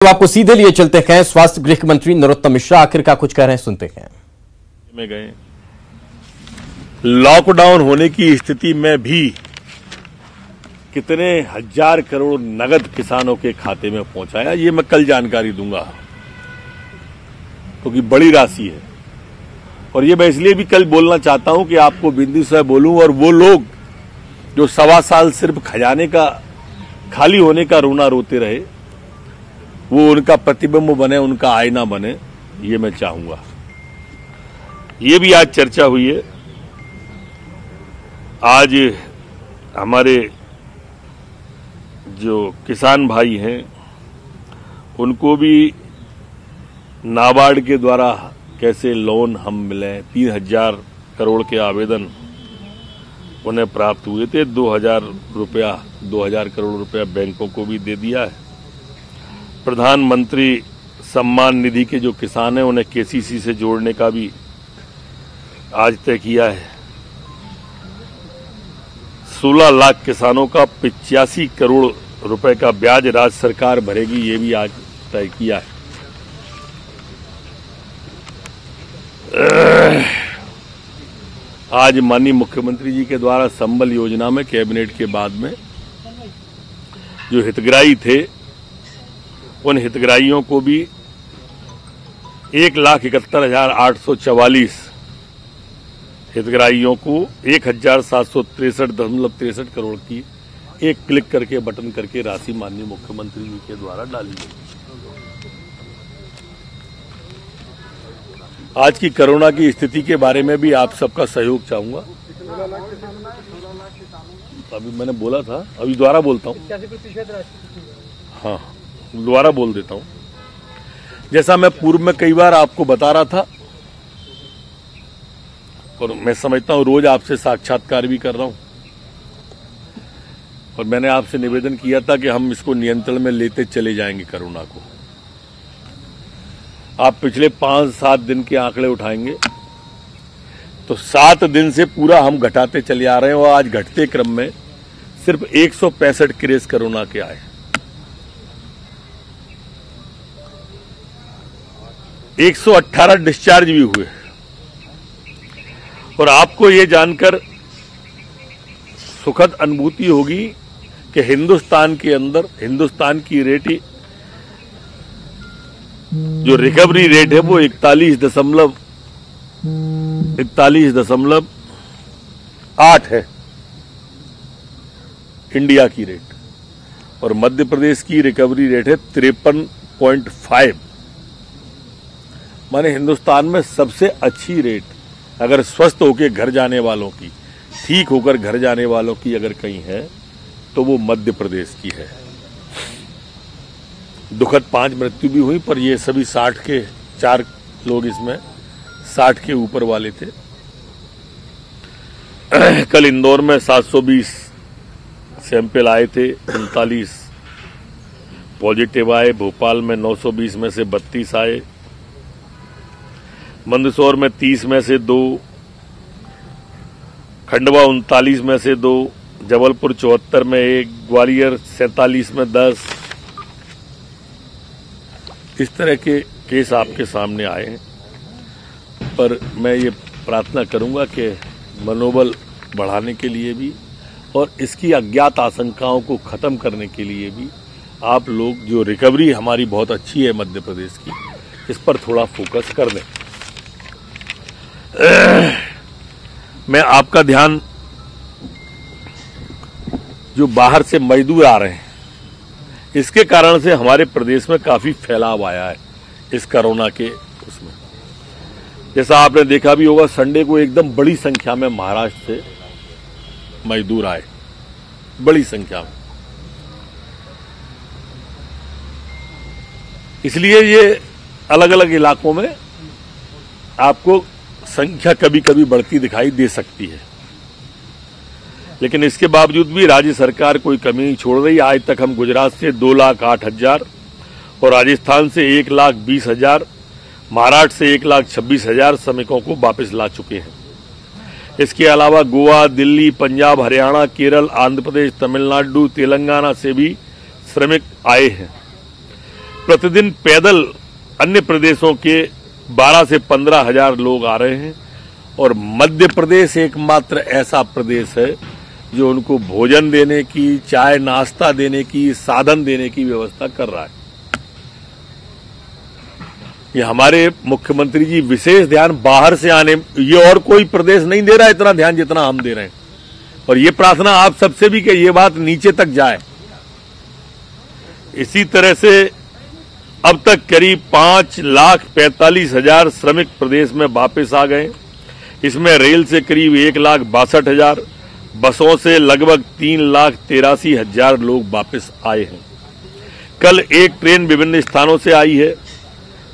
तो आपको सीधे लिए चलते हैं स्वास्थ्य गृह मंत्री नरोत्तम मिश्रा आखिर का कुछ कह रहे हैं, सुनते हैं। में गए लॉकडाउन होने की स्थिति में भी कितने हजार करोड़ नगद किसानों के खाते में पहुंचाया, ये मैं कल जानकारी दूंगा, क्योंकि बड़ी राशि है। और ये मैं इसलिए भी कल बोलना चाहता हूं कि आपको बिंदु से बोलूं, और वो लोग जो 1.25 साल सिर्फ खजाने का खाली होने का रोना रोते रहे, वो उनका प्रतिबिंब बने, उनका आईना बने, ये मैं चाहूंगा। ये भी आज चर्चा हुई है। आज हमारे जो किसान भाई हैं उनको भी नाबार्ड के द्वारा कैसे लोन हम मिले, 3000 करोड़ के आवेदन उन्हें प्राप्त हुए थे। 2000 करोड़ रुपया बैंकों को भी दे दिया है। प्रधानमंत्री सम्मान निधि के जो किसान हैं उन्हें केसीसी से जोड़ने का भी आज तय किया है। 16 लाख किसानों का 85 करोड़ रुपए का ब्याज राज्य सरकार भरेगी, ये भी आज तय किया है। आज माननीय मुख्यमंत्री जी के द्वारा संबल योजना में कैबिनेट के बाद में जो हितग्राही थे उन हितग्राहियों को भी 1,71,844 हितग्राहियों को 1,763.63 करोड़ की एक क्लिक करके बटन करके राशि माननीय मुख्यमंत्री जी के द्वारा डाली गई। आज की कोरोना की स्थिति के बारे में भी आप सबका सहयोग चाहूंगा। अभी मैंने बोला था, अभी दोबारा बोलता हूं। हाँ, दोबारा बोल देता हूं। जैसा मैं पूर्व में कई बार आपको बता रहा था, और मैं समझता हूं रोज आपसे साक्षात्कार भी कर रहा हूं, और मैंने आपसे निवेदन किया था कि हम इसको नियंत्रण में लेते चले जाएंगे कोरोना को। आप पिछले 5-7 दिन के आंकड़े उठाएंगे तो 7 दिन से पूरा हम घटाते चले आ रहे हैं, और आज घटते क्रम में सिर्फ 165 केस कोरोना के आए। 118 डिस्चार्ज भी हुए। और आपको ये जानकर सुखद अनुभूति होगी कि हिंदुस्तान के अंदर हिंदुस्तान की रेट जो रिकवरी रेट है वो 41.8 है इंडिया की रेट, और मध्य प्रदेश की रिकवरी रेट है 53.5। माने हिंदुस्तान में सबसे अच्छी रेट अगर स्वस्थ होकर घर जाने वालों की, ठीक होकर घर जाने वालों की अगर कहीं है तो वो मध्य प्रदेश की है। दुखद 5 मृत्यु भी हुई, पर ये सभी 60 के 4 लोग इसमें 60 के ऊपर वाले थे। कल इंदौर में 720 सैंपल आए थे, 39 पॉजिटिव आए। भोपाल में 920 में से 32 आए। मंदसौर में 30 में से 2, खंडवा 39 में से 2, जबलपुर 74 में 1, ग्वालियर 47 में 10। इस तरह के केस आपके सामने आए हैं, पर मैं ये प्रार्थना करूंगा कि मनोबल बढ़ाने के लिए भी और इसकी अज्ञात आशंकाओं को खत्म करने के लिए भी आप लोग, जो रिकवरी हमारी बहुत अच्छी है मध्य प्रदेश की, इस पर थोड़ा फोकस कर दें। मैं आपका ध्यान, जो बाहर से मजदूर आ रहे हैं, इसके कारण से हमारे प्रदेश में काफी फैलाव आया है इस कोरोना के उसमें। जैसा आपने देखा भी होगा, संडे को एकदम बड़ी संख्या में महाराष्ट्र से मजदूर आए, बड़ी संख्या में। इसलिए ये अलग अलग इलाकों में आपको संख्या कभी कभी बढ़ती दिखाई दे सकती है, लेकिन इसके बावजूद भी राज्य सरकार कोई कमी नहीं छोड़ रही। आज तक हम गुजरात से 2,08,000 और राजस्थान से 1,20,000, महाराष्ट्र से 1,26,000 श्रमिकों को वापस ला चुके हैं। इसके अलावा गोवा, दिल्ली, पंजाब, हरियाणा, केरल, आंध्र प्रदेश, तमिलनाडु, तेलंगाना से भी श्रमिक आए हैं। प्रतिदिन पैदल अन्य प्रदेशों के 12 से 15 हजार लोग आ रहे हैं और मध्य प्रदेश एकमात्र ऐसा प्रदेश है जो उनको भोजन देने की, चाय नाश्ता देने की, साधन देने की व्यवस्था कर रहा है। ये हमारे मुख्यमंत्री जी विशेष ध्यान बाहर से आने, ये और कोई प्रदेश नहीं दे रहा है इतना ध्यान जितना हम दे रहे हैं। और ये प्रार्थना आप सबसे भी कि ये बात नीचे तक जाए। इसी तरह से अब तक करीब 5,45,000 श्रमिक प्रदेश में वापस आ गए। इसमें रेल से करीब 1,62,000, बसों से लगभग 3,83,000 लोग वापस आए हैं। कल एक ट्रेन विभिन्न स्थानों से आई है,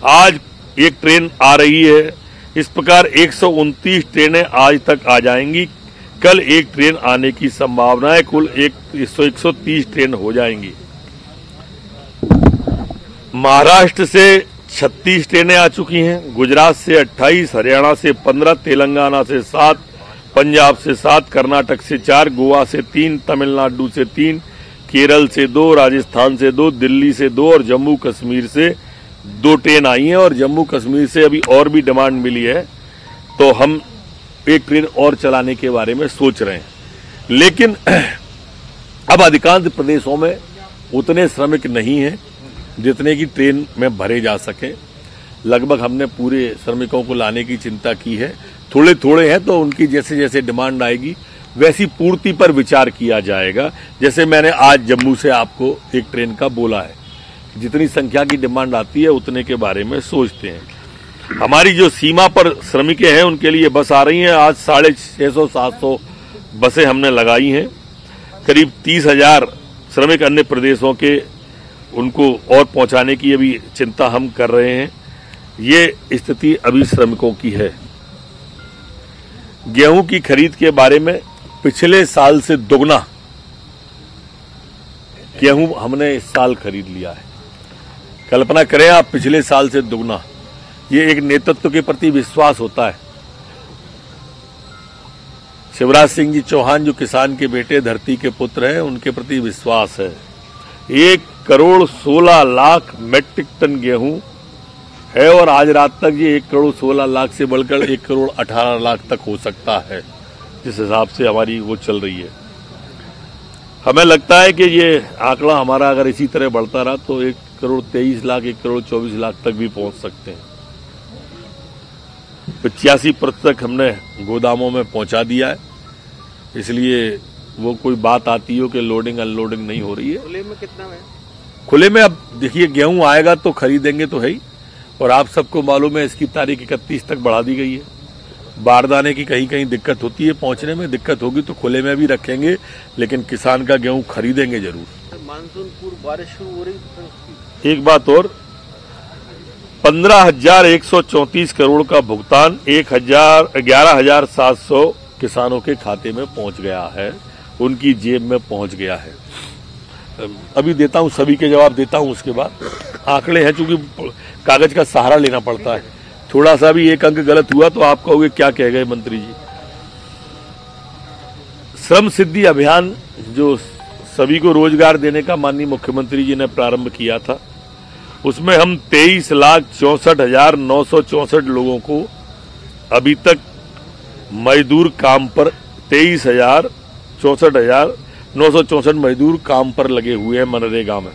आज एक ट्रेन आ रही है। इस प्रकार 129 ट्रेनें आज तक आ जाएंगी। कल एक ट्रेन आने की संभावना है। कुल 130 ट्रेन हो जाएंगी। महाराष्ट्र से 36 ट्रेनें आ चुकी हैं, गुजरात से 28, हरियाणा से 15, तेलंगाना से 7, पंजाब से 7, कर्नाटक से 4, गोवा से 3, तमिलनाडु से 3, केरल से 2, राजस्थान से 2, दिल्ली से 2 और जम्मू कश्मीर से 2 ट्रेन आई हैं। और जम्मू कश्मीर से अभी और भी डिमांड मिली है तो हम एक ट्रेन और चलाने के बारे में सोच रहे हैं। लेकिन अब अधिकांश प्रदेशों में उतने श्रमिक नहीं हैं जितने की ट्रेन में भरे जा सके। लगभग हमने पूरे श्रमिकों को लाने की चिंता की है। थोड़े थोड़े हैं तो उनकी जैसे जैसे डिमांड आएगी वैसी पूर्ति पर विचार किया जाएगा। जैसे मैंने आज जम्मू से आपको एक ट्रेन का बोला है, जितनी संख्या की डिमांड आती है उतने के बारे में सोचते हैं। हमारी जो सीमा पर श्रमिकें हैं उनके लिए बस आ रही हैं। आज 650-700 बसें हमने लगाई हैं। करीब 30,000 श्रमिक अन्य प्रदेशों के उनको और पहुंचाने की अभी चिंता हम कर रहे हैं। ये स्थिति अभी श्रमिकों की है। गेहूं की खरीद के बारे में पिछले साल से दोगुना गेहूं हमने इस साल खरीद लिया है। कल्पना करें आप, पिछले साल से दोगुना। ये एक नेतृत्व के प्रति विश्वास होता है। शिवराज सिंह जी चौहान जो किसान के बेटे, धरती के पुत्र हैं, उनके प्रति विश्वास है। 1,16,00,000 मेट्रिक टन गेहूं है और आज रात तक ये 1,16,00,000 से बढ़कर 1,18,00,000 तक हो सकता है, जिस हिसाब से हमारी वो चल रही है। हमें लगता है कि ये आंकड़ा हमारा अगर इसी तरह बढ़ता रहा तो 1,23,00,000, 1,24,00,000 तक भी पहुंच सकते हैं। 85% हमने गोदामों में पहुंचा दिया है। इसलिए वो कोई बात आती हो कि लोडिंग अनलोडिंग नहीं हो रही है। खुले में कितना है? खुले में अब देखिए, गेहूं आएगा तो खरीदेंगे तो है ही। और आप सबको मालूम है इसकी तारीख 31 तक बढ़ा दी गई है। बारदाने की कहीं कहीं दिक्कत होती है, पहुंचने में दिक्कत होगी तो खुले में भी रखेंगे, लेकिन किसान का गेहूं खरीदेंगे जरूर। मानसून पूर्व बारिश शुरू हो रही। एक बात और, 15,134 करोड़ का भुगतान 11,700 किसानों के खाते में पहुंच गया है, उनकी जेब में पहुंच गया है। अभी देता हूं, सभी के जवाब देता हूं। उसके बाद आंकड़े हैं, चूंकि कागज का सहारा लेना पड़ता है। थोड़ा सा भी एक अंक गलत हुआ तो आप कहोगे क्या कह गए मंत्री जी। श्रम सिद्धि अभियान जो सभी को रोजगार देने का माननीय मुख्यमंत्री जी ने प्रारंभ किया था, उसमें हम 23,64,964 लोगों को अभी तक मजदूर काम पर 63,64,964 मजदूर काम पर लगे हुए हैं मनरेगा में।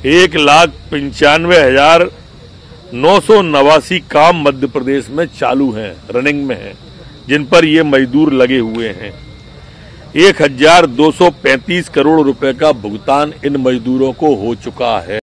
1,95,989 काम मध्य प्रदेश में चालू हैं, रनिंग में हैं, जिन पर ये मजदूर लगे हुए हैं। 1,235 करोड़ रुपए का भुगतान इन मजदूरों को हो चुका है।